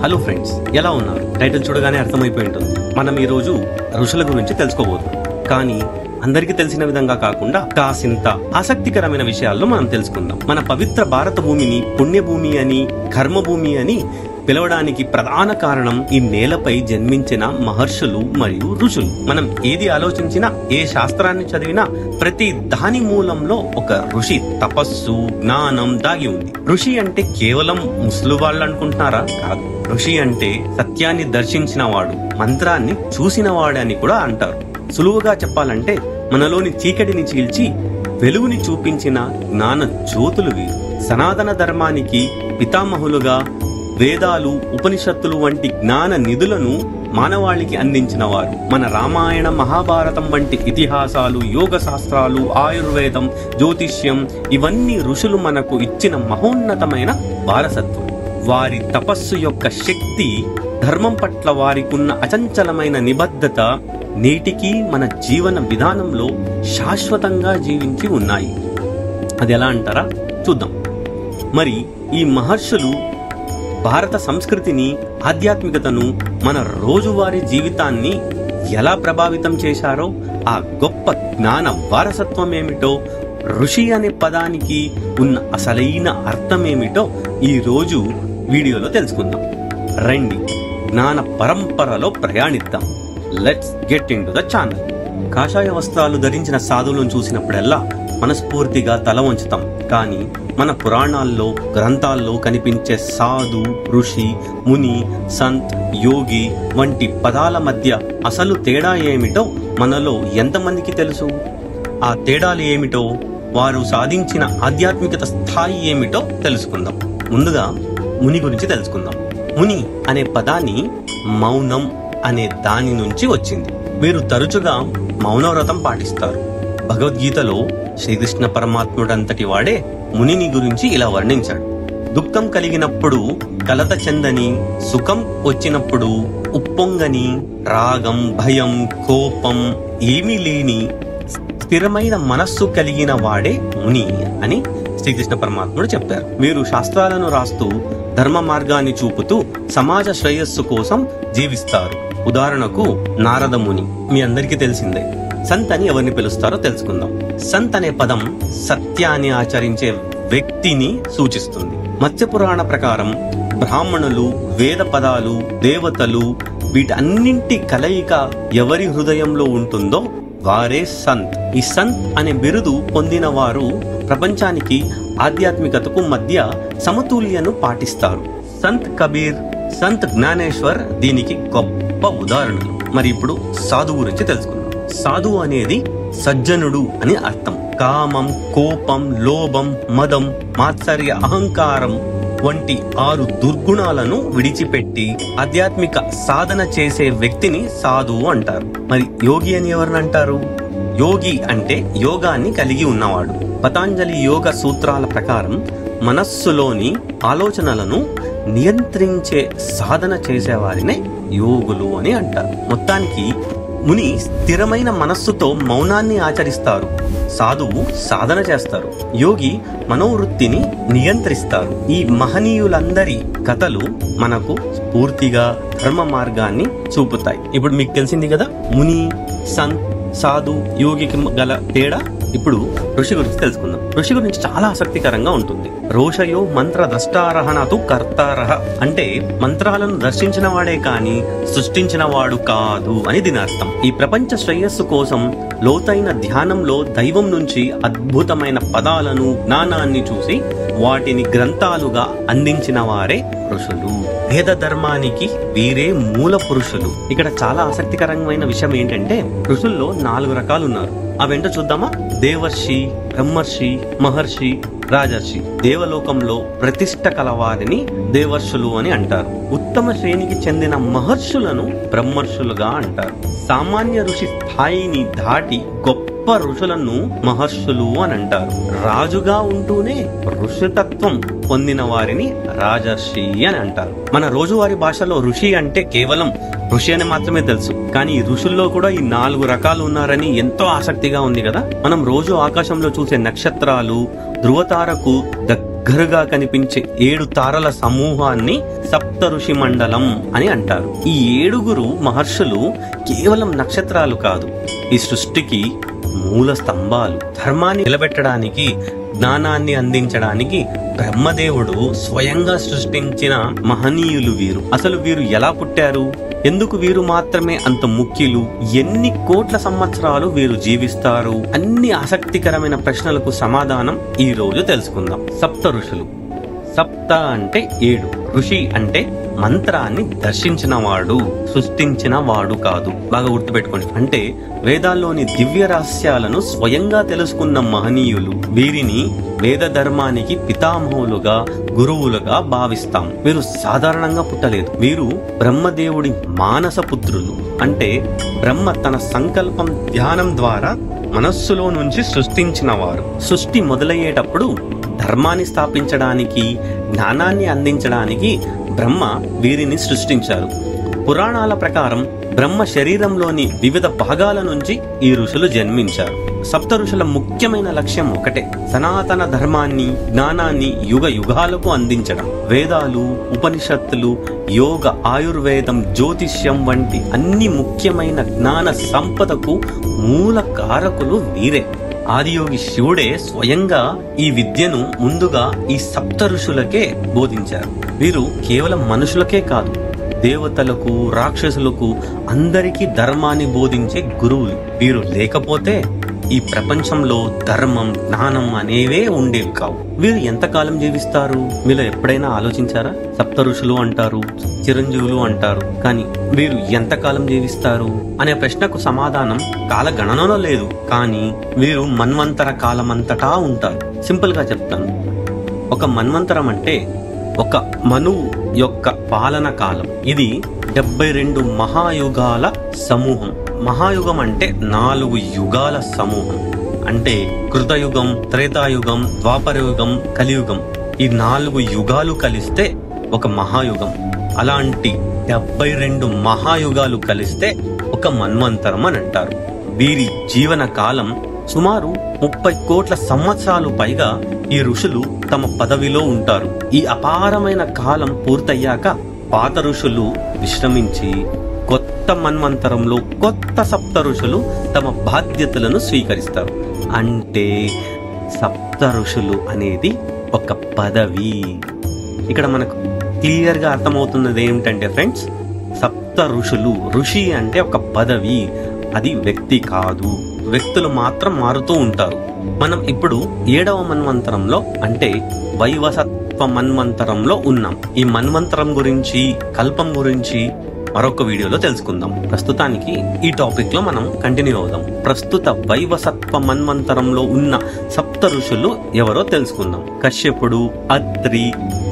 Hello friends, ఎలా ఉన్నారు? Title చూడగానే అర్థమైపోయి ఉంటుంది. మనం ఈ రోజు ఋషుల గురించి తెలుసుకోబోతున్నాం. కానీ అందరికీ తెలిసిన విధంగా కాకుండా కాసింత ఆసక్తికరమైన విషయాల్లో మనం తెలుసుకుందాం. మన పవిత్ర భారత భూమిని పుణ్యభూమి అని, కర్మభూమి అని పిలవడానికి ప్రధాన కారణం ఈ నేలపై జన్మించిన మహర్షులు మరియు ఋషులు. మనం ఏది ఆలోచించినా, ఏ శాస్త్రాన్ని చదివినా ప్రతి దాని మూలంలో ఒక ఋషి తపస్సు, జ్ఞానం దాగి ఉంది. ఋషి అంటే కేవలం ముసలి వాళ్ళు అనుకుంటున్నారా? కాదు. ఋషి అంటే సత్యాన్ని దర్శించిన వాడు, మంత్రాన్ని చూసిన వాడని కూడా అంటారు. సులువుగా చెప్పాలంటే మనలోని చీకటిని చీల్చి వెలుగుని చూపించిన జ్ఞాన జ్యోతులు వీరు. సనాతన ధర్మానికి పితామహులుగా వేదాలు, ఉపనిషత్తులు వంటి జ్ఞాన నిధులను మానవాళికి అందించిన వారు. మన రామాయణ, మహాభారతం వంటి ఇతిహాసాలు, యోగ శాస్త్రాలు, ఆయుర్వేదం, జ్యోతిష్యం ఇవన్నీ ఋషులు మనకు ఇచ్చిన మహోన్నతమైన వారసత్వం. వారి తపస్సు యొక్క శక్తి, ధర్మం పట్ల వారికున్న అచంచలమైన నిబద్ధత నేటికి మన జీవన విధానంలో శాశ్వతంగా జీవించి ఉన్నాయి. అది ఎలా అంటారా? చూద్దాం. మరి ఈ మహర్షులు భారత సంస్కృతిని, ఆధ్యాత్మికతను, మన రోజువారీ జీవితాన్ని ఎలా ప్రభావితం చేశారో, ఆ గొప్ప జ్ఞాన వారసత్వం ఏమిటో, ఋషి అనే పదానికి ఉన్న అసలైన అర్థమేమిటో ఈ రోజు వీడియోలో తెలుసుకుందాం. రండి, జ్ఞాన పరంపరలో ప్రయాణిద్దాం. Let's get into the channel. కాషాయ వస్త్రాలు ధరించిన సాధువులను చూసినప్పుడల్లా మనస్ఫూర్తిగా తల వంచుతాం. కానీ మన పురాణాల్లో, గ్రంథాల్లో కనిపించే సాధు, ఋషి, ముని, సంత్, యోగి వంటి పదాల మధ్య అసలు తేడా ఏమిటో మనలో ఎంతమందికి తెలుసు? ఆ తేడాలు ఏమిటో, వారు సాధించిన ఆధ్యాత్మికత స్థాయి ఏమిటో తెలుసుకుందాం. ముందుగా ముని గురించి తెలుసుకుందాం. ముని అనే పదాన్ని మౌనం అనే దాని నుంచి వచ్చింది. వీరు తరచుగా మౌనవ్రతం పాటిస్తారు. భగవద్గీతలో శ్రీకృష్ణ పరమాత్ముడంతటి వాడే మునిని గురించి ఇలా వర్ణించాడు. దుఃఖం కలిగినప్పుడు కలత చెందని, సుఖం వచ్చినప్పుడు ఉప్పొంగని, రాగం, భయం, కోపం ఏమీ లేని స్థిరమైన మనస్సు కలిగిన వాడే ముని అని శ్రీకృష్ణ పరమాత్ముడు చెప్పారు. వీరు శాస్త్రాలను రాస్తూ, ధర్మ మార్గాన్ని చూపుతూ సమాజ శ్రేయస్సు కోసం జీవిస్తారు. ఉదాహరణకు నారద ముని మీ అందరికీ తెలిసిందే. సంత్ అని ఎవరిని పిలుస్తారో తెలుసుకుందాం. సంత్ అనే పదం సత్యాన్ని ఆచరించే వ్యక్తిని సూచిస్తుంది. మత్స్య పురాణ ప్రకారం బ్రాహ్మణులు, వేద పదాలు, దేవతలు వీటన్నింటి కలయిక ఎవరి హృదయంలో ఉంటుందో వారే సంత్. ఈ సంత్ అనే బిరుదు పొందిన వారు ప్రపంచానికి, ఆధ్యాత్మికతకు మధ్య సమతుల్యను పాటిస్తారు. సంత్ కబీర్, సంత్ జ్ఞానేశ్వర్ దీనికి గొప్ప ఉదాహరణలు. మరి ఇప్పుడు సాధు గురించి తెలుసుకుందాం. సాధు అనేది సజ్జనుడు అని అర్థం. కామం, కోపం, లోభం, మదం, మాత్సర్య, అహంకారం వంటి 6 దుర్గుణాలను విడిచిపెట్టి ఆధ్యాత్మిక సాధన చేసే వ్యక్తిని సాధువు అంటారు. మరి యోగి అని ఎవరిని అంటారు? యోగి అంటే యోగాన్ని కలిగి ఉన్నవాడు. పతాంజలి యోగ సూత్రాల ప్రకారం మనస్సులోని ఆలోచనలను నియంత్రించే సాధన చేసేవారినే యోగులు అని అంటారు. మొత్తానికి ముని స్థిరమైన మనస్సుతో మౌనాన్ని ఆచరిస్తారు. సాధువు సాధన చేస్తారు. యోగి మనోవృత్తిని నియంత్రిస్తారు. ఈ మహనీయులందరి కథలు మనకు స్ఫూర్తిగా ధర్మ మార్గాన్ని చూపుతాయి. ఇప్పుడు మీకు తెలిసింది కదా ముని, సంత్, సాధు, యోగికి గల తేడా. ఇప్పుడు ఋషి గురించి తెలుసుకుందాం. ఋషి గురించి చాలా ఆసక్తికరంగా ఉంటుంది. రోషయో మంత్ర ద్రష్టారహణతు కర్తారహ అంటే మంత్రాలను దర్శించిన వాడే కాని సృష్టించిన వాడు కాదు అని దీని అర్థం. ఈ ప్రపంచ శ్రేయస్సు కోసం లోతైన ధ్యానంలో దైవం నుంచి అద్భుతమైన పదాలను, జ్ఞానాన్ని చూసి వాటిని గ్రంథాలుగా అందించిన వారే ఋషులు. వేద ధర్మానికి వీరే మూల పురుషులు. ఇక్కడ చాలా ఆసక్తికరమైన విషయం ఏంటంటే ఋషుల్లో 4 రకాలు ఉన్నారు. అవేంటో చూద్దామా? దేవర్షి, బ్రహ్మర్షి, మహర్షి, రాజర్షి. దేవలోకంలో ప్రతిష్ట కలవారిని దేవర్షులు అని అంటారు. ఉత్తమ శ్రేణికి చెందిన మహర్షులను బ్రహ్మర్షులుగా అంటారు. సామాన్య ఋషి స్థాయిని దాటి గొప్ప ఋషులను మహర్షులు అని అంటారు. రాజుగా ఉంటూనే ఋషితత్వం పొందిన వారిని రాజర్షి అని అంటారు. మన రోజువారీ భాషలో ఋషి అంటే కేవలం ఋషి అని మాత్రమే తెలుసు. కానీ ఈ ఋషుల్లో కూడా ఈ 4 రకాలు ఉన్నారని ఎంతో ఆసక్తిగా ఉంది కదా. మనం రోజు ఆకాశంలో చూసే నక్షత్రాలు, ధృవతారకు దగ్గరగా కనిపించే 7 తారల సమూహాన్ని సప్త ఋషి మండలం అని అంటారు. ఈ 7 మహర్షులు కేవలం నక్షత్రాలు కాదు, ఈ సృష్టికి మూల స్తంభాలు. ధర్మాన్ని నిలబెట్టడానికి, జ్ఞానాన్ని అందించడానికి బ్రహ్మదేవుడు స్వయంగా సృష్టించిన మహనీయులు వీరు. అసలు వీరు ఎలా పుట్టారు? ఎందుకు వీరు మాత్రమే అంత ముఖ్యులు? ఎన్ని కోట్ల సంవత్సరాలు వీరు జీవిస్తారు? అన్ని ఆసక్తికరమైన ప్రశ్నలకు సమాధానం ఈ రోజు తెలుసుకుందాం. సప్త ఋషులు. సప్త అంటే 7, ఋషి అంటే మంత్రాన్ని దర్శించిన వాడు, సృష్టించిన వాడు కాదు. బాగా గుర్తుపెట్టుకోండి. అంటే వేదాల్లోని దివ్య రహస్యాలను స్వయంగా తెలుసుకున్న మహనీయులు. వీరిని వేద ధర్మానికి పితామహులుగా, గురువులుగా భావిస్తాం. వీరు సాధారణంగా పుట్టలేదు. వీరు బ్రహ్మదేవుడి మానస పుత్రులు. అంటే బ్రహ్మ తన సంకల్పం, ధ్యానం ద్వారా మనస్సులో నుంచి సృష్టించిన వారు. సృష్టి మొదలయ్యేటప్పుడు ధర్మాన్ని స్థాపించడానికి, జ్ఞానాన్ని అందించడానికి బ్రహ్మ వీరిని సృష్టించారు. పురాణాల ప్రకారం బ్రహ్మ శరీరంలోని వివిధ భాగాల నుంచి ఈ ఋషులు జన్మించారు. సప్త ఋషుల ముఖ్యమైన లక్ష్యం ఒకటే, సనాతన ధర్మాన్ని, జ్ఞానాన్ని యుగ యుగాలకు అందించడం. వేదాలు, ఉపనిషత్తులు, యోగ, ఆయుర్వేదం, జ్యోతిష్యం వంటి అన్ని ముఖ్యమైన జ్ఞాన సంపదకు మూల కారకులు వీరే. ఆదియోగి శివుడే స్వయంగా ఈ విద్యను ముందుగా ఈ సప్త ఋషులకే బోధించారు. వీరు కేవలం మనుషులకే కాదు, దేవతలకు, రాక్షసులకు అందరికీ ధర్మాన్ని బోధించే గురువులు. వీరు లేకపోతే ఈ ప్రపంచంలో ధర్మం, జ్ఞానం అనేవే ఉండేవి కావు. వీరు ఎంతకాలం జీవిస్తారు? మీరు ఎప్పుడైనా ఆలోచించారా? సప్త ఋషులు అంటారు, చిరంజీవులు అంటారు, కానీ వీరు ఎంతకాలం జీవిస్తారు అనే ప్రశ్నకు సమాధానం కాలగణనలో లేదు. కానీ వీరు మన్వంతర కాలమంతటా ఉంటారు. సింపుల్ గా చెప్తాను. ఒక మన్వంతరం అంటే ఒక మనువు యొక్క పాలన కాలం. ఇది 72 మహాయుగాల సమూహం. మహాయుగం అంటే 4 యుగాల సమూహం. అంటే కృతయుగం, త్రేతాయుగం, ద్వాపరయుగం, కలియుగం. ఈ 4 యుగాలు కలిస్తే ఒక మహాయుగం. అలాంటి 72 మహాయుగాలు కలిస్తే ఒక మన్వంతరం అని అంటారు. వీరి జీవన కాలం సుమారు 30 కోట్ల సంవత్సరాలు పైగా ఈ ఋషులు తమ పదవిలో ఉంటారు. ఈ అపారమైన కాలం పూర్తయ్యాక పాత ఋషులు విశ్రమించి కొత్త మన్వంతరంలో కొత్త సప్త ఋషులు తమ బాధ్యతలను స్వీకరిస్తారు. అంటే సప్త ఋషులు అనేది ఒక పదవి. ఇక్కడ మనకు క్లియర్ గా అర్థమవుతున్నది ఏమిటంటే ఫ్రెండ్స్, సప్త ఋషులు, ఋషి అంటే ఒక పదవి, అది వ్యక్తి కాదు. వ్యక్తులు మాత్రం మారుతూ ఉంటారు. మనం ఇప్పుడు 7వ మన్వంతరంలో అంటే వైవసత్వ మన్వంతరంలో ఉన్నాం. ఈ మన్వంతరం గురించి, కల్పం గురించి మరొక వీడియోలో తెలుసుకుందాం. ప్రస్తుతానికి ఈ టాపిక్ లో మనం కంటిన్యూ అవుదాం. ప్రస్తుత వైవసత్వ మన్వంతరంలో ఉన్న సప్త ఋషులు ఎవరో తెలుసుకుందాం. కశ్యపుడు, అత్రి,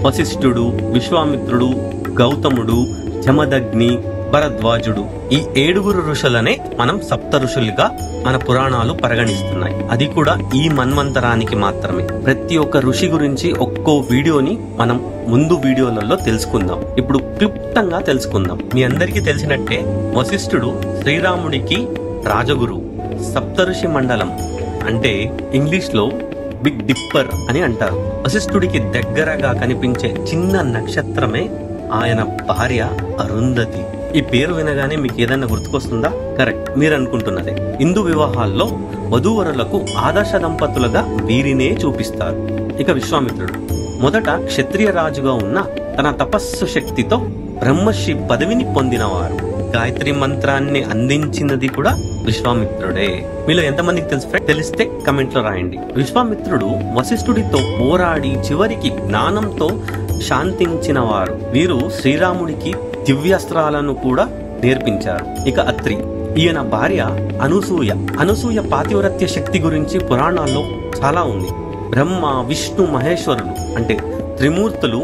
వశిష్ఠుడు, విశ్వామిత్రుడు, గౌతముడు, జమదగ్ని, భరద్వాజుడు. ఈ 7 ఋషులనే మనం సప్త ఋషులుగా మన పురాణాలు పరిగణిస్తున్నాయి. అది కూడా ఈ మన్వంతరానికి మాత్రమే. ప్రతి ఒక్క ఋషి గురించి ఒక్కో వీడియోని మనం ముందు వీడియోలలో తెలుసుకుందాం. ఇప్పుడు క్లుప్తంగా తెలుసుకుందాం. మీ అందరికీ తెలిసినట్టే వశిష్ఠుడు శ్రీరాముడికి రాజగురువు. సప్తఋషి మండలం అంటే ఇంగ్లీష్ లో బిగ్ డిప్పర్ అని అంటారు. వశిష్ఠుడికి దగ్గరగా కనిపించే చిన్న నక్షత్రమే ఆయన భార్య అరుంధతి. ఈ పేరు వినగానే మీకు ఏదైనా గుర్తుకొస్తుందా? కరెక్ట్, మీరు అనుకుంటున్నదే. హిందూ వివాహాల్లో వధూవరులకు ఆదర్శ దంపతులుగా వీరినే చూపిస్తారు. ఇక విశ్వామిత్రుడు మొదట క్షత్రియ రాజుగా ఉన్న తన తపస్సు శక్తితో బ్రహ్మర్షి పదవిని పొందినవారు. గాయత్రి మంత్రాన్ని అందించినది కూడా విశ్వామిత్రుడే. మీలో ఎంతమందికి తెలుసు? తెలిస్తే కమెంట్ లో రాయండి. విశ్వామిత్రుడు వశిష్ఠుడితో పోరాడి చివరికి జ్ఞానంతో శాంతించిన వారు. వీరు శ్రీరాముడికి దివ్యాస్త్రాలను కూడా నేర్పించారు. ఇక అత్రి, ఈయన భార్య అనసూయ. అనసూయ పాతివ్రత్య శక్తి గురించి పురాణాల్లో చాలా ఉంది. బ్రహ్మ, విష్ణు, మహేశ్వరులు అంటే త్రిమూర్తులు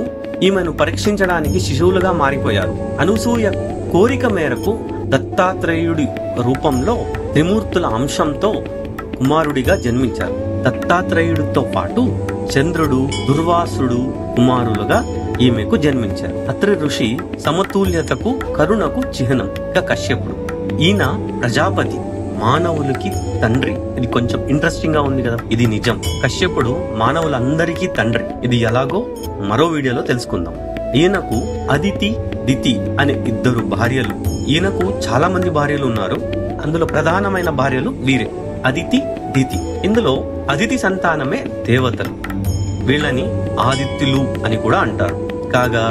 ఈమెను పరీక్షించడానికి శిశువులుగా మారిపోయారు. అనసూయ కోరిక మేరకు దత్తాత్రేయుడి రూపంలో త్రిమూర్తుల అంశంతో కుమారుడిగా జన్మించారు. దత్తాత్రేయుడితో పాటు చంద్రుడు, దుర్వాసుడు కుమారులుగా ఈమెకు జన్మించారు. అత్రి ఋషి సమతుల్యతకు, కరుణకు చిహ్నం. ఇక కశ్యపుడు, ఈయన ప్రజాపతి. మానవులకి తండ్రి. ఇది కొంచెం ఇంట్రెస్టింగ్ గా ఉంది కదా. ఇది నిజం. కశ్యపుడు మానవులందరికీ తండ్రి. ఇది ఎలాగో మరో వీడియోలో తెలుసుకుందాం. ఈయనకు అదితి, దితి అనే 2 భార్యలు. ఈయనకు చాలా మంది భార్యలు ఉన్నారు. అందులో ప్రధానమైన భార్యలు వీరే, అదితి, దితి. ఇందులో అదితి సంతానమే దేవతలు. వీళ్ళని ఆదిత్యులు అని కూడా అంటారు. కాగా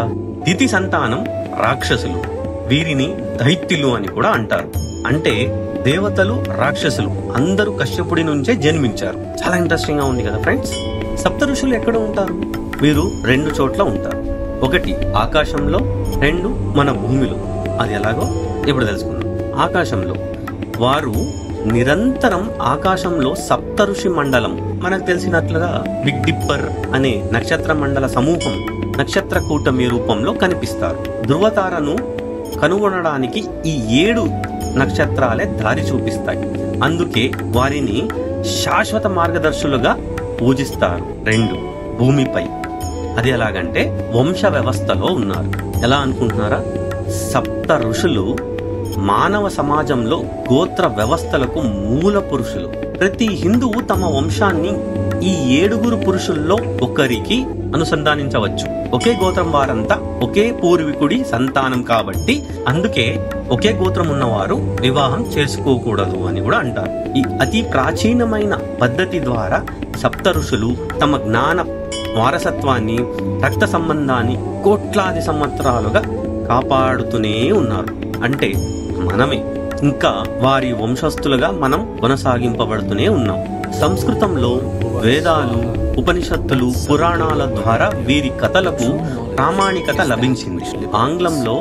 దితి సంతానం రాక్షసులు. వీరిని దైత్యులు అని కూడా అంటారు. అంటే దేవతలు, రాక్షసులు అందరూ కశ్యపుడి నుంచే జన్మించారు. చాలా ఇంట్రెస్టింగ్ గా ఉంది కదా ఫ్రెండ్స్. సప్త ఋషులు ఎక్కడ ఉంటారు? వీరు 2 చోట్ల ఉంటారు. ఒకటి ఆకాశంలో, 2 మన భూమిలో. అది ఎలాగో ఇప్పుడు తెలుసుకుందాం. ఆకాశంలో వారు నిరంతరం ఆకాశంలో సప్త ఋషి మండలం, మనకు తెలిసినట్లుగా బిగ్ డిప్పర్ అనే నక్షత్ర మండల సమూహం నక్షత్ర కూటమి రూపంలో కనిపిస్తారు. ధృవతారను కనుగొనడానికి ఈ 7 నక్షత్రాలే దారి చూపిస్తాయి. అందుకే వారిని శాశ్వత మార్గదర్శులుగా పూజిస్తారు. 2 భూమిపై. అది ఎలాగంటే వంశ వ్యవస్థలో ఉన్నారు. ఎలా అనుకుంటున్నారా? సప్త ఋషులు మానవ సమాజంలో గోత్ర వ్యవస్థలకు మూల పురుషులు. ప్రతి హిందువు తమ వంశాన్ని ఈ 7 పురుషుల్లో ఒకరికి అనుసంధానించవచ్చు. ఒకే గోత్రం వారంతా ఒకే పూర్వీకుడి సంతానం కాబట్టి అందుకే ఒకే గోత్రం ఉన్నవారు వివాహం చేసుకోకూడదు అని కూడా అంటారు. ఈ అతి ప్రాచీనమైన పద్ధతి ద్వారా సప్త ఋషులు తమ జ్ఞాన వారసత్వాన్ని, రక్త సంబంధాన్ని కోట్లాది సంవత్సరాలుగా కాపాడుతూనే ఉన్నారు. అంటే మనమే ఇంకా వారి వంశస్థులుగా మనం కొనసాగింపబడుతూనే ఉన్నాం. సంస్కృతంలో వేదాలు, ఉపనిషత్తులు, పురాణాల ద్వారా వీరి కథలకు ప్రామాణికత లభించింది. ఆంగ్లంలో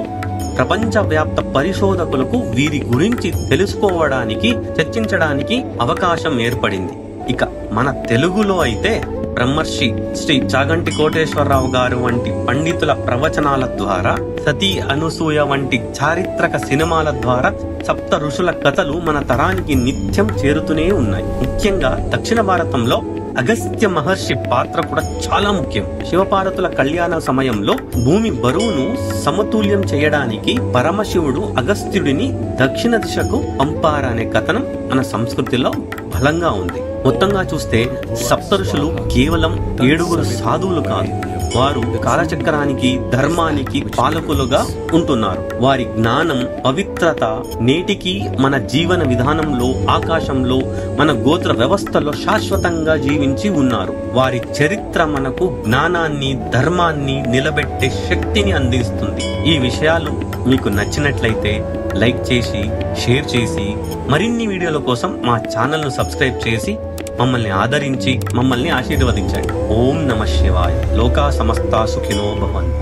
ప్రపంచవ్యాప్త పరిశోధకులకు వీరి గురించి తెలుసుకోవడానికి, చర్చించడానికి అవకాశం ఏర్పడింది. ఇక మన తెలుగులో అయితే బ్రహ్మర్షి శ్రీ చాగంటి కోటేశ్వరరావు గారు వంటి పండితుల ప్రవచనాల ద్వారా, సతీ అనసూయ వంటి చారిత్రక సినిమాల ద్వారా సప్త ఋషుల కథలు మన తరానికి నిత్యం చేరుతూనే ఉన్నాయి. ముఖ్యంగా దక్షిణ భారతంలో అగస్త్య మహర్షి పాత్ర కూడా చాలా ముఖ్యం. శివపార్వతుల కళ్యాణ సమయంలో భూమి బరువును సమతుల్యం చేయడానికి పరమశివుడు అగస్త్యుడిని దక్షిణ దిశకు పంపారనే కథనం మన సంస్కృతిలో బలంగా ఉంది. మొత్తంగా చూస్తే సప్త ఋషులు కేవలం 7 సాధువులు కాదు. వారు కాలచక్రానికి, ధర్మానికి పాలకులుగా ఉంటున్నారు. వారి జ్ఞానం, పవిత్రత నేటికి మన జీవన విధానంలో, ఆకాశంలో, మన గోత్ర వ్యవస్థలో శాశ్వతంగా జీవించి ఉన్నారు. వారి చరిత్ర మనకు జ్ఞానాన్ని, ధర్మాన్ని నిలబెట్టే శక్తిని అందిస్తుంది. ఈ విషయాలు మీకు నచ్చినట్లయితే లైక్ చేసి, షేర్ చేసి, మరిన్ని వీడియోల కోసం మా ఛానల్ ను సబ్స్క్రైబ్ చేసి మమ్మల్ని ఆదరించి, మమ్మల్ని ఆశీర్వదించండి. ఓం నమః శివాయ. లోకా సమస్తా సుఖినో భవంతు.